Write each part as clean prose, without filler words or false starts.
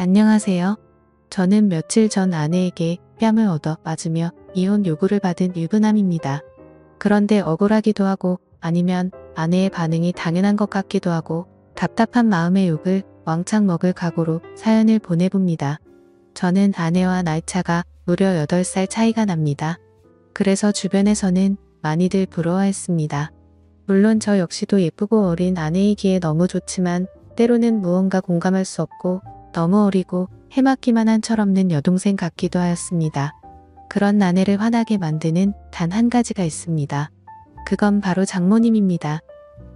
안녕하세요. 저는 며칠 전 아내에게 뺨을 얻어 맞으며 이혼 요구를 받은 유부남입니다. 그런데 억울하기도 하고 아니면 아내의 반응이 당연한 것 같기도 하고 답답한 마음의 욕을 왕창 먹을 각오로 사연을 보내봅니다. 저는 아내와 나이차가 무려 8살 차이가 납니다. 그래서 주변에서는 많이들 부러워했습니다. 물론 저 역시도 예쁘고 어린 아내이기에 너무 좋지만 때로는 무언가 공감할 수 없고 너무 어리고 해맞기만 한 철없는 여동생 같기도 하였습니다. 그런 아내를 화나게 만드는 단 한 가지가 있습니다. 그건 바로 장모님입니다.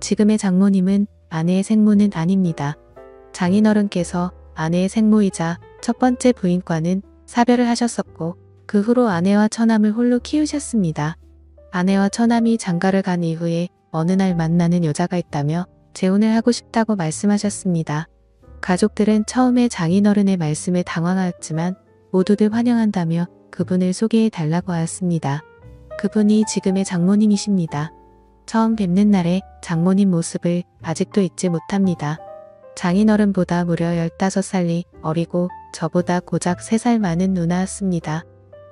지금의 장모님은 아내의 생모는 아닙니다. 장인어른께서 아내의 생모이자 첫 번째 부인과는 사별을 하셨었고 그 후로 아내와 처남을 홀로 키우셨습니다. 아내와 처남이 장가를 간 이후에 어느 날 만나는 여자가 있다며 재혼을 하고 싶다고 말씀하셨습니다. 가족들은 처음에 장인어른의 말씀에 당황하였지만 모두들 환영한다며 그분을 소개해 달라고 하였습니다. 그분이 지금의 장모님이십니다. 처음 뵙는 날의 장모님 모습을 아직도 잊지 못합니다. 장인어른보다 무려 15살이 어리고 저보다 고작 3살 많은 누나였습니다.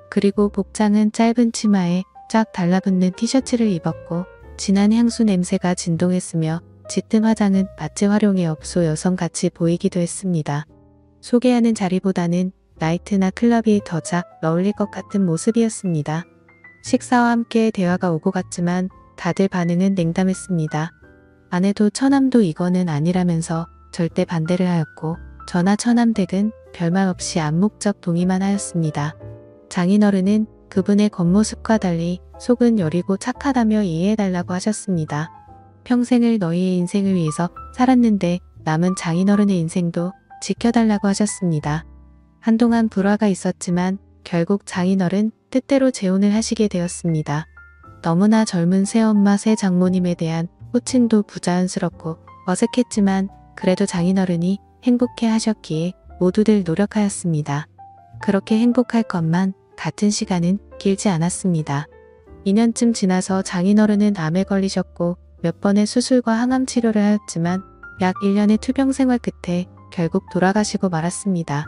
그리고 복장은 짧은 치마에 쫙 달라붙는 티셔츠를 입었고 진한 향수 냄새가 진동했으며 짙은 화장은 마치 활용의 업소 여성같이 보이기도 했습니다. 소개하는 자리보다는 나이트나 클럽이 더 잘 어울릴 것 같은 모습이었습니다. 식사와 함께 대화가 오고 갔지만 다들 반응은 냉담했습니다. 아내도 처남도 이거는 아니라면서 절대 반대를 하였고 저나 처남 댁은 별말 없이 암묵적 동의만 하였습니다. 장인어른은 그분의 겉모습과 달리 속은 여리고 착하다며 이해해달라고 하셨습니다. 평생을 너희의 인생을 위해서 살았는데 남은 장인어른의 인생도 지켜달라고 하셨습니다. 한동안 불화가 있었지만 결국 장인어른 뜻대로 재혼을 하시게 되었습니다. 너무나 젊은 새엄마 새장모님에 대한 호칭도 부자연스럽고 어색했지만 그래도 장인어른이 행복해 하셨기에 모두들 노력하였습니다. 그렇게 행복할 것만 같은 시간은 길지 않았습니다. 2년쯤 지나서 장인어른은 암에 걸리셨고 몇 번의 수술과 항암 치료를 하였지만 약 1년의 투병 생활 끝에 결국 돌아가시고 말았습니다.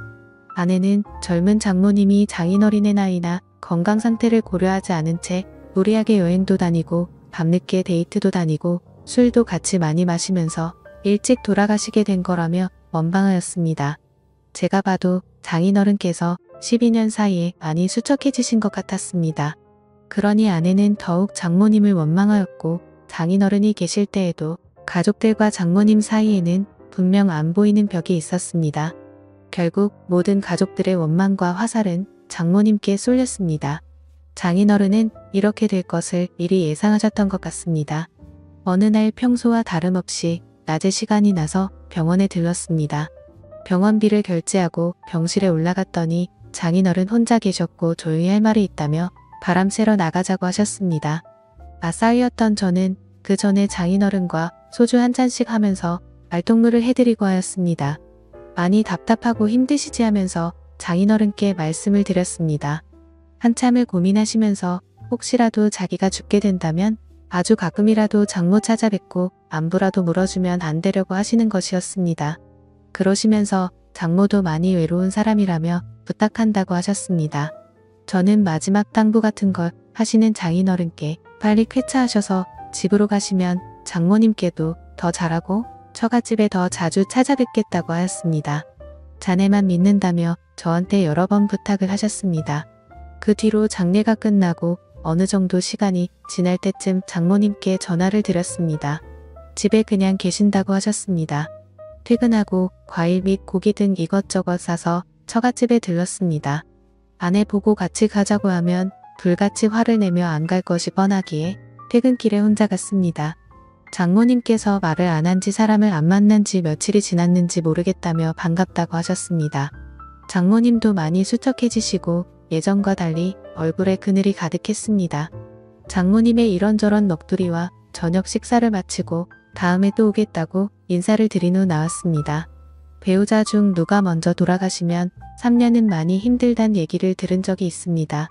아내는 젊은 장모님이 장인어른의 나이나 건강 상태를 고려하지 않은 채 무리하게 여행도 다니고 밤늦게 데이트도 다니고 술도 같이 많이 마시면서 일찍 돌아가시게 된 거라며 원망하였습니다. 제가 봐도 장인어른께서 12년 사이에 많이 수척해지신 것 같았습니다. 그러니 아내는 더욱 장모님을 원망하였고 장인어른이 계실 때에도 가족들과 장모님 사이에는 분명 안 보이는 벽이 있었습니다. 결국 모든 가족들의 원망과 화살은 장모님께 쏠렸습니다. 장인어른은 이렇게 될 것을 미리 예상하셨던 것 같습니다. 어느 날 평소와 다름없이 낮에 시간이 나서 병원에 들렀습니다. 병원비를 결제하고 병실에 올라갔더니 장인어른 혼자 계셨고 조용히 할 말이 있다며 바람 쐬러 나가자고 하셨습니다. 아싸이였던 저는 그 전에 장인어른과 소주 한 잔씩 하면서 말동무를 해드리고 하였습니다. 많이 답답하고 힘드시지 하면서 장인어른께 말씀을 드렸습니다. 한참을 고민하시면서 혹시라도 자기가 죽게 된다면 아주 가끔이라도 장모 찾아뵙고 안부라도 물어주면 안 되려고 하시는 것이었습니다. 그러시면서 장모도 많이 외로운 사람이라며 부탁한다고 하셨습니다. 저는 마지막 당부 같은 걸 하시는 장인어른께 빨리 쾌차하셔서 집으로 가시면 장모님께도 더 잘하고 처갓집에 더 자주 찾아뵙겠다고 하였습니다. 자네만 믿는다며 저한테 여러 번 부탁을 하셨습니다. 그 뒤로 장례가 끝나고 어느 정도 시간이 지날 때쯤 장모님께 전화를 드렸습니다. 집에 그냥 계신다고 하셨습니다. 퇴근하고 과일 및 고기 등 이것저것 사서 처갓집에 들렀습니다. 아내 보고 같이 가자고 하면 불같이 화를 내며 안 갈 것이 뻔하기에 퇴근길에 혼자 갔습니다. 장모님께서 말을 안 한 지 사람을 안 만난 지 며칠이 지났는지 모르겠다며 반갑다고 하셨습니다. 장모님도 많이 수척해지시고 예전과 달리 얼굴에 그늘이 가득했습니다. 장모님의 이런저런 넋두리와 저녁 식사를 마치고 다음에 또 오겠다고 인사를 드린 후 나왔습니다. 배우자 중 누가 먼저 돌아가시면 3년은 많이 힘들단 얘기를 들은 적이 있습니다.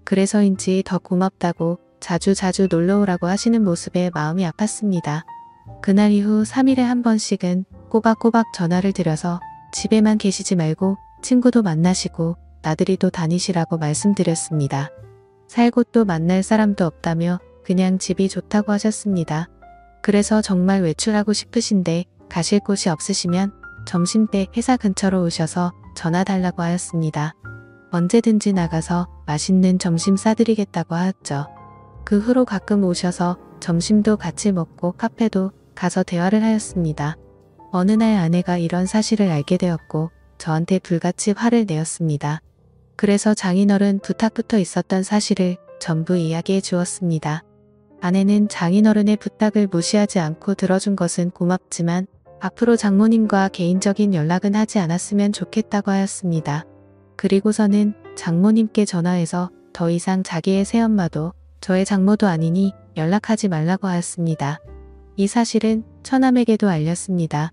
그래서인지 더 고맙다고 자주 놀러오라고 하시는 모습에 마음이 아팠습니다. 그날 이후 3일에 한 번씩은 꼬박꼬박 전화를 드려서 집에만 계시지 말고 친구도 만나시고 나들이도 다니시라고 말씀드렸습니다. 살 곳도 만날 사람도 없다며 그냥 집이 좋다고 하셨습니다. 그래서 정말 외출하고 싶으신데 가실 곳이 없으시면 점심때 회사 근처로 오셔서 전화 달라고 하였습니다. 언제든지 나가서 맛있는 점심 싸드리겠다고 하였죠. 그 후로 가끔 오셔서 점심도 같이 먹고 카페도 가서 대화를 하였습니다. 어느 날 아내가 이런 사실을 알게 되었고 저한테 불같이 화를 내었습니다. 그래서 장인어른 부탁부터 있었던 사실을 전부 이야기해 주었습니다. 아내는 장인어른의 부탁을 무시하지 않고 들어준 것은 고맙지만 앞으로 장모님과 개인적인 연락은 하지 않았으면 좋겠다고 하였습니다. 그리고서는 장모님께 전화해서 더 이상 자기의 새엄마도 저의 장모도 아니니 연락하지 말라고 하였습니다. 이 사실은 처남에게도 알렸습니다.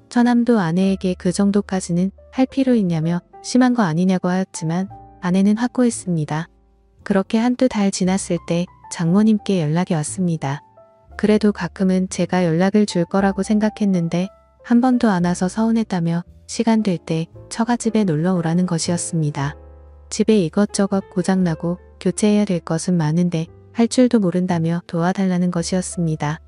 처남도 아내에게 그 정도까지는 할 필요 있냐며 심한 거 아니냐고 하였지만 아내는 확고했습니다. 그렇게 한두 달 지났을 때 장모님께 연락이 왔습니다. 그래도 가끔은 제가 연락을 줄 거라고 생각했는데 한 번도 안 와서 서운했다며 시간 될 때 처갓집에 놀러 오라는 것이었습니다. 집에 이것저것 고장나고 교체해야 될 것은 많은데 할 줄도 모른다며 도와달라는 것이었습니다.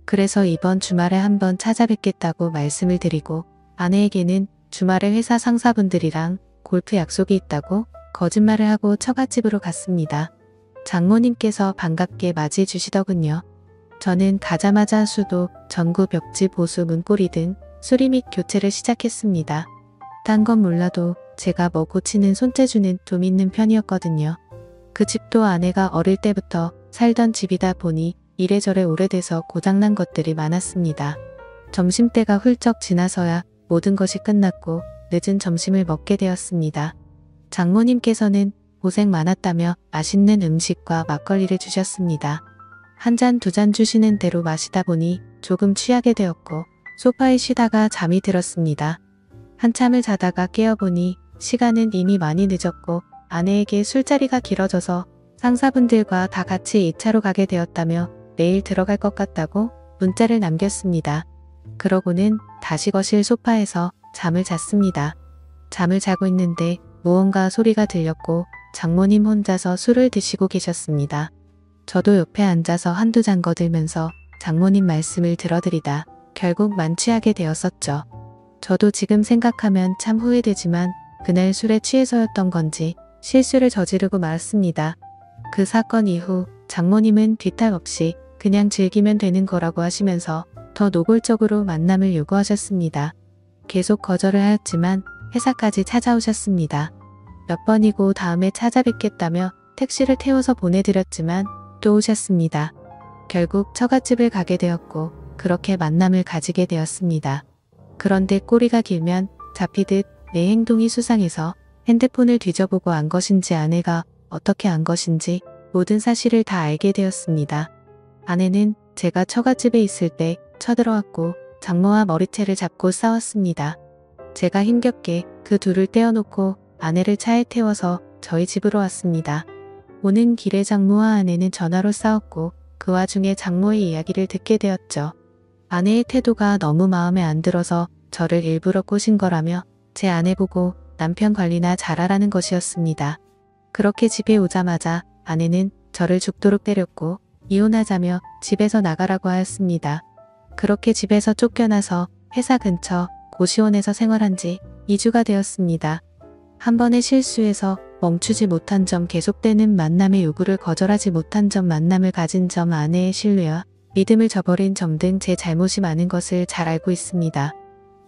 그래서 이번 주말에 한번 찾아뵙겠다고 말씀을 드리고 아내에게는 주말에 회사 상사분들이랑 골프 약속이 있다고 거짓말을 하고 처갓집으로 갔습니다. 장모님께서 반갑게 맞이해 주시더군요. 저는 가자마자 수도, 전구 벽지 보수 문고리 등 수리 및 교체를 시작했습니다. 딴 건 몰라도 제가 뭐 고치는 손재주는 좀 있는 편이었거든요. 그 집도 아내가 어릴 때부터 살던 집이다 보니 이래저래 오래돼서 고장난 것들이 많았습니다. 점심때가 훌쩍 지나서야 모든 것이 끝났고 늦은 점심을 먹게 되었습니다. 장모님께서는 고생 많았다며 맛있는 음식과 막걸리를 주셨습니다. 한 잔 두 잔 주시는 대로 마시다 보니 조금 취하게 되었고 소파에 쉬다가 잠이 들었습니다. 한참을 자다가 깨어보니 시간은 이미 많이 늦었고 아내에게 술자리가 길어져서 상사분들과 다 같이 2차로 가게 되었다며 내일 들어갈 것 같다고 문자를 남겼습니다. 그러고는 다시 거실 소파에서 잠을 잤습니다. 잠을 자고 있는데 무언가 소리가 들렸고 장모님 혼자서 술을 드시고 계셨습니다. 저도 옆에 앉아서 한두 잔 거들면서 장모님 말씀을 들어드리다 결국 만취하게 되었었죠. 저도 지금 생각하면 참 후회되지만 그날 술에 취해서였던 건지 실수를 저지르고 말았습니다. 그 사건 이후 장모님은 뒤탈 없이 그냥 즐기면 되는 거라고 하시면서 더 노골적으로 만남을 요구하셨습니다. 계속 거절을 하였지만 회사까지 찾아오셨습니다. 몇 번이고 다음에 찾아뵙겠다며 택시를 태워서 보내드렸지만 또 오셨습니다. 결국 처갓집을 가게 되었고 그렇게 만남을 가지게 되었습니다. 그런데 꼬리가 길면 잡히듯 내 행동이 수상해서 핸드폰을 뒤져보고 안 것인지 아내가 어떻게 안 것인지 모든 사실을 다 알게 되었습니다. 아내는 제가 처갓집에 있을 때 쳐들어왔고 장모와 머리채를 잡고 싸웠습니다. 제가 힘겹게 그 둘을 떼어놓고 아내를 차에 태워서 저희 집으로 왔습니다. 오는 길에 장모와 아내는 전화로 싸웠고 그 와중에 장모의 이야기를 듣게 되었죠. 아내의 태도가 너무 마음에 안 들어서 저를 일부러 꼬신 거라며 제 아내 보고 남편 관리나 잘하라는 것이었습니다. 그렇게 집에 오자마자 아내는 저를 죽도록 때렸고 이혼하자며 집에서 나가라고 하였습니다. 그렇게 집에서 쫓겨나서 회사 근처 고시원에서 생활한 지 2주가 되었습니다. 한 번의 실수에서 멈추지 못한 점, 계속되는 만남의 요구를 거절하지 못한 점, 만남을 가진 점, 아내의 신뢰와 믿음을 저버린 점 등 제 잘못이 많은 것을 잘 알고 있습니다.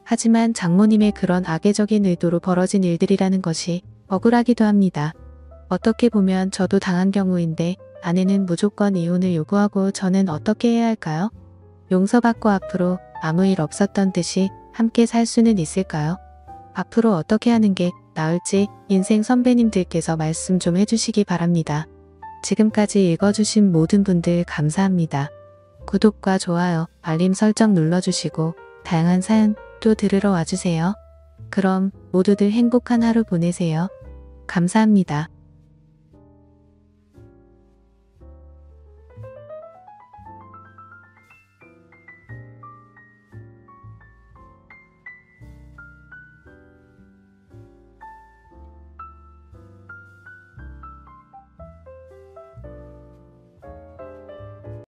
하지만 장모님의 그런 악의적인 의도로 벌어진 일들이라는 것이 억울하기도 합니다. 어떻게 보면 저도 당한 경우인데 아내는 무조건 이혼을 요구하고 저는 어떻게 해야 할까요? 용서받고 앞으로 아무 일 없었던 듯이 함께 살 수는 있을까요? 앞으로 어떻게 하는 게 나을지 인생 선배님들께서 말씀 좀 해주시기 바랍니다. 지금까지 읽어주신 모든 분들 감사합니다. 구독과 좋아요, 알림 설정 눌러주시고 다양한 사연 또 들으러 와주세요. 그럼 모두들 행복한 하루 보내세요. 감사합니다.